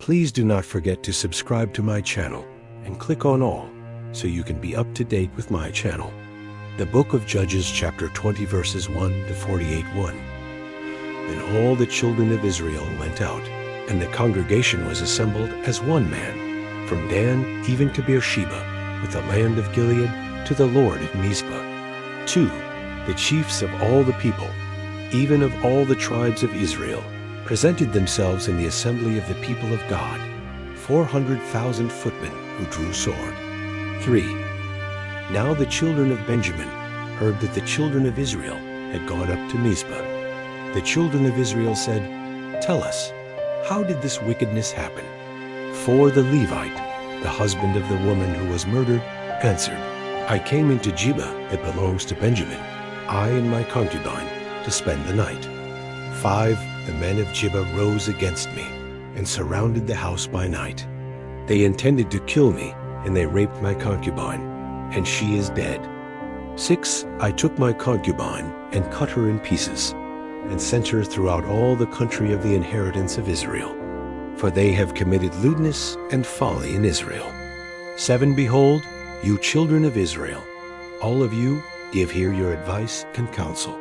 Please do not forget to subscribe to my channel and click on all so you can be up to date with my channel. The book of Judges chapter 20 verses 1 to 48:1. Then all the children of Israel went out, and the congregation was assembled as one man, from Dan even to Beersheba, with the land of Gilead, to the Lord at Mizpah. 2. The chiefs of all the people, even of all the tribes of Israel, presented themselves in the assembly of the people of God, 400,000 footmen who drew sword. 3. Now the children of Benjamin heard that the children of Israel had gone up to Mizpah. The children of Israel said, "Tell us, how did this wickedness happen?" For the Levite, the husband of the woman who was murdered, answered, "I came into Gibeah that belongs to Benjamin, I and my concubine, to spend the night. 5, the men of Gibeah rose against me and surrounded the house by night. They intended to kill me, and they raped my concubine, and she is dead. 6, I took my concubine and cut her in pieces, and sent her throughout all the country of the inheritance of Israel, for they have committed lewdness and folly in Israel. 7, behold, you children of Israel, all of you, give here your advice and counsel.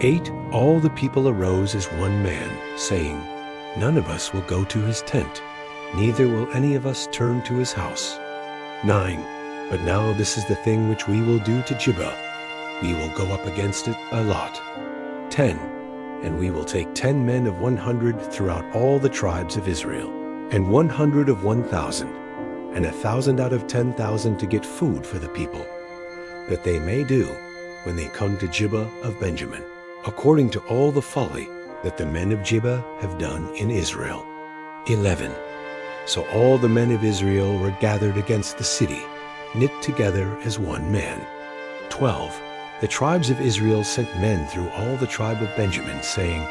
8, all the people arose as one man, saying, None of us will go to his tent, neither will any of us turn to his house. 9, but now this is the thing which we will do to Gibeah. We will go up against it a lot. 10, and we will take 10 men of 100 throughout all the tribes of Israel, and 100 of 1,000, and 1,000 out of 10,000 to get food for the people, that they may do, when they come to Gibeah of Benjamin, according to all the folly that the men of Gibeah have done in Israel. 11, so all the men of Israel were gathered against the city, knit together as one man. 12, the tribes of Israel sent men through all the tribe of Benjamin, saying,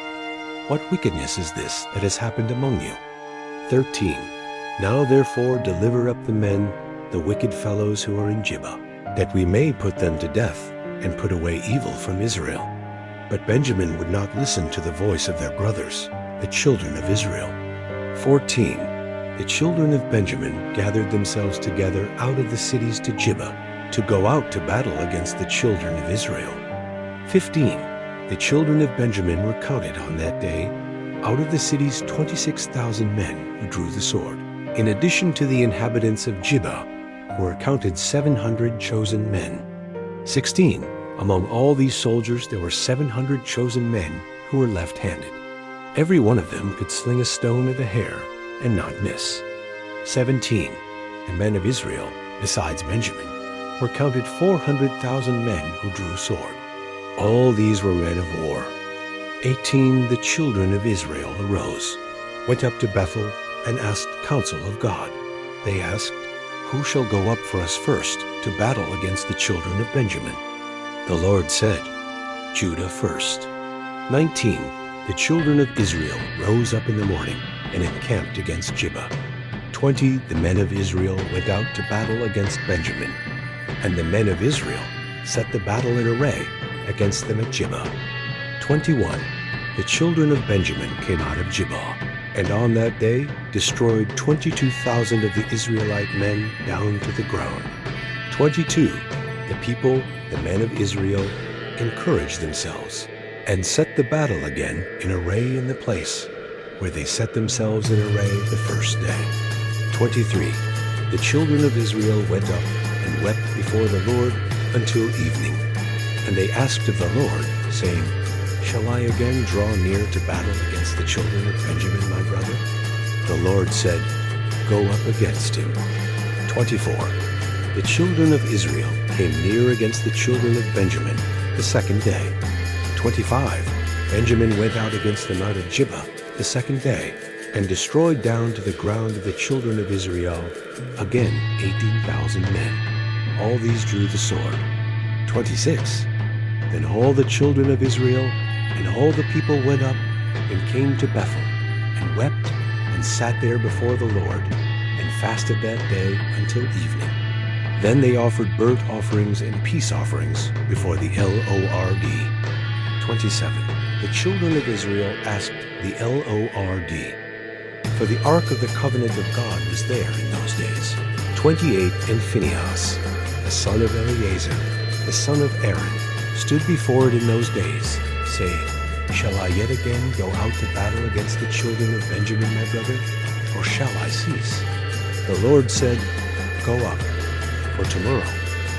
What wickedness is this that has happened among you? 13, now therefore deliver up the men, the wicked fellows who are in Gibeah, that we may put them to death, and put away evil from Israel. But Benjamin would not listen to the voice of their brothers, the children of Israel. 14, the children of Benjamin gathered themselves together out of the cities to Gibeah, to go out to battle against the children of Israel. 15, the children of Benjamin were counted on that day, out of the cities 26,000 men who drew the sword. In addition to the inhabitants of Gibeah, were counted 700 chosen men. 16, among all these soldiers there were 700 chosen men who were left-handed. Every one of them could sling a stone at a hair and not miss. 17, the men of Israel, besides Benjamin, were counted 400,000 men who drew sword. All these were men of war. 18, the children of Israel arose, went up to Bethel, and asked counsel of God. They asked, Who shall go up for us first to battle against the children of Benjamin? The Lord said, Judah first. 19, the children of Israel rose up in the morning and encamped against Gibeah. 20, the men of Israel went out to battle against Benjamin. And the men of Israel set the battle in array against them at Gibeah. 21, the children of Benjamin came out of Gibeah, and on that day destroyed 22,000 of the Israelite men down to the ground. 22, the people, the men of Israel, encouraged themselves, and set the battle again in array in the place where they set themselves in array the first day. 23, the children of Israel went up and wept before the Lord until evening. And they asked of the Lord, saying, Shall I again draw near to battle against the children of Benjamin, my brother? The Lord said, Go up against him. 24, the children of Israel came near against the children of Benjamin the second day. 25, Benjamin went out against them out of Gibeah the second day, and destroyed down to the ground of the children of Israel again 18,000 men. All these drew the sword. 26, then all the children of Israel and all the people went up and came to Bethel, and wept and sat there before the Lord, and fasted that day until evening. Then they offered burnt offerings and peace offerings before the Lord. 27, the children of Israel asked the Lord, for the ark of the covenant of God was there in those days. 28 And Phinehas, the son of Eleazar, the son of Aaron, stood before it in those days, saying, Shall I yet again go out to battle against the children of Benjamin my brother, or shall I cease? The Lord said, Go up, for tomorrow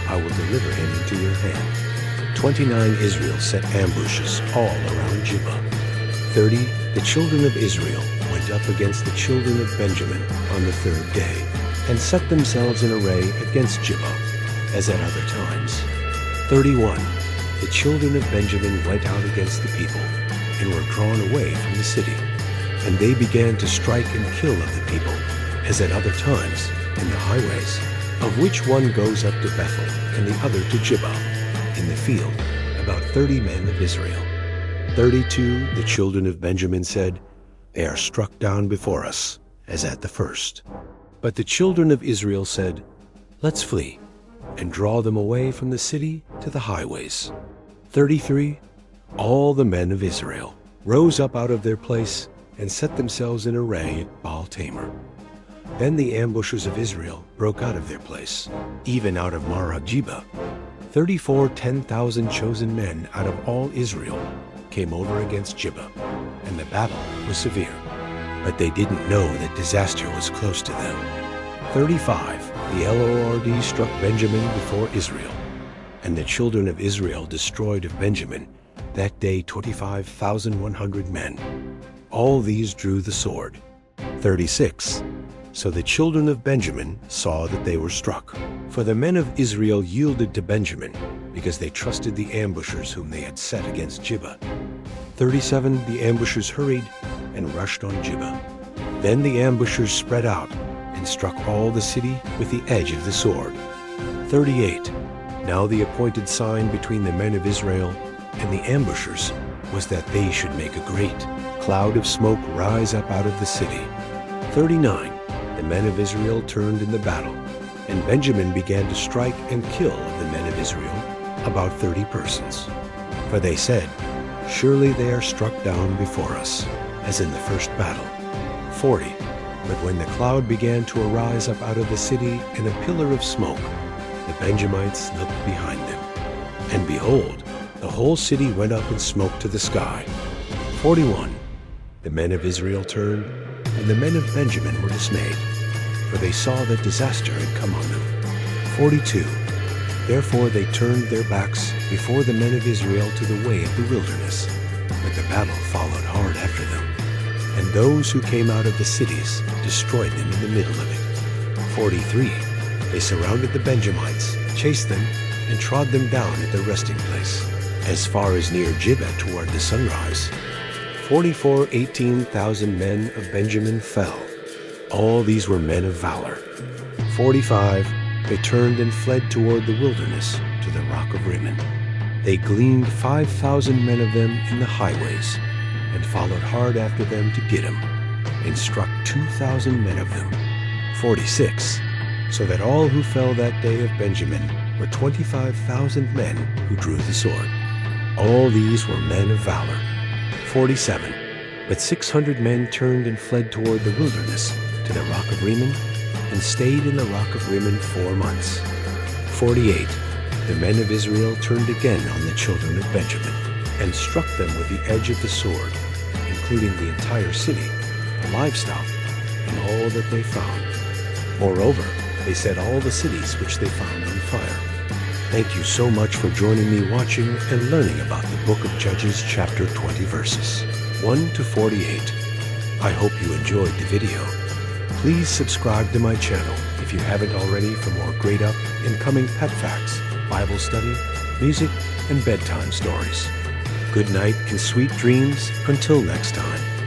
I will deliver him into your hand. 29 Israel set ambushes all around Gibeah. 30 The children of Israel went up against the children of Benjamin on the third day, and set themselves in array against Gibeah, as at other times. 31 The children of Benjamin went out against the people, and were drawn away from the city. And they began to strike and kill of the people, as at other times, in the highways, of which one goes up to Bethel, and the other to Gibeah, in the field, about 30 men of Israel. 32 The children of Benjamin said, They are struck down before us, as at the first. But the children of Israel said, Let's flee, and draw them away from the city to the highways. 33 All the men of Israel rose up out of their place, and set themselves in array at Baal-Tamar. Then the ambushers of Israel broke out of their place, even out of Marah-Gibeah. 34 10,000 chosen men out of all Israel came over against Gibeah, and the battle was severe. But they didn't know that disaster was close to them. 35 The Lord struck Benjamin before Israel, and the children of Israel destroyed of Benjamin that day 25,100 men. All these drew the sword. 36 So the children of Benjamin saw that they were struck, for the men of Israel yielded to Benjamin, because they trusted the ambushers whom they had set against Gibeah. 37 The ambushers hurried and rushed on Gibeah. Then the ambushers spread out and struck all the city with the edge of the sword. 38 Now the appointed sign between the men of Israel and the ambushers was that they should make a great cloud of smoke rise up out of the city. 39 The men of Israel turned in the battle, and Benjamin began to strike and kill of the men of Israel about 30 persons. For they said, Surely they are struck down before us, as in the first battle. 40 But when the cloud began to arise up out of the city in a pillar of smoke, the Benjamites looked behind them. And behold, the whole city went up in smoke to the sky. 41 The men of Israel turned, and the men of Benjamin were dismayed, for they saw that disaster had come on them. 42 Therefore they turned their backs before the men of Israel to the way of the wilderness, but the battle followed hard after them. And those who came out of the cities destroyed them in the middle of it. 43 They surrounded the Benjamites, chased them, and trod them down at their resting place, as far as near Gibeah toward the sunrise. 44 18,000 men of Benjamin fell. All these were men of valor. 45 They turned and fled toward the wilderness to the rock of Rimmon. They gleaned 5,000 men of them in the highways, and followed hard after them to Gittim, and struck 2,000 men of them. 46 So that all who fell that day of Benjamin were 25,000 men who drew the sword. All these were men of valor. 47 But 600 men turned and fled toward the wilderness to the rock of Rimmon, and stayed in the rock of Rimmon 4 months. 48 The men of Israel turned again on the children of Benjamin, and struck them with the edge of the sword, including the entire city, the livestock, and all that they found. Moreover, they set all the cities which they found on fire. Thank you so much for joining me watching and learning about the book of Judges chapter 20 verses 1 to 48. I hope you enjoyed the video. Please subscribe to my channel if you haven't already for more great up and coming pet facts, Bible study, music, and bedtime stories. Good night and sweet dreams until next time.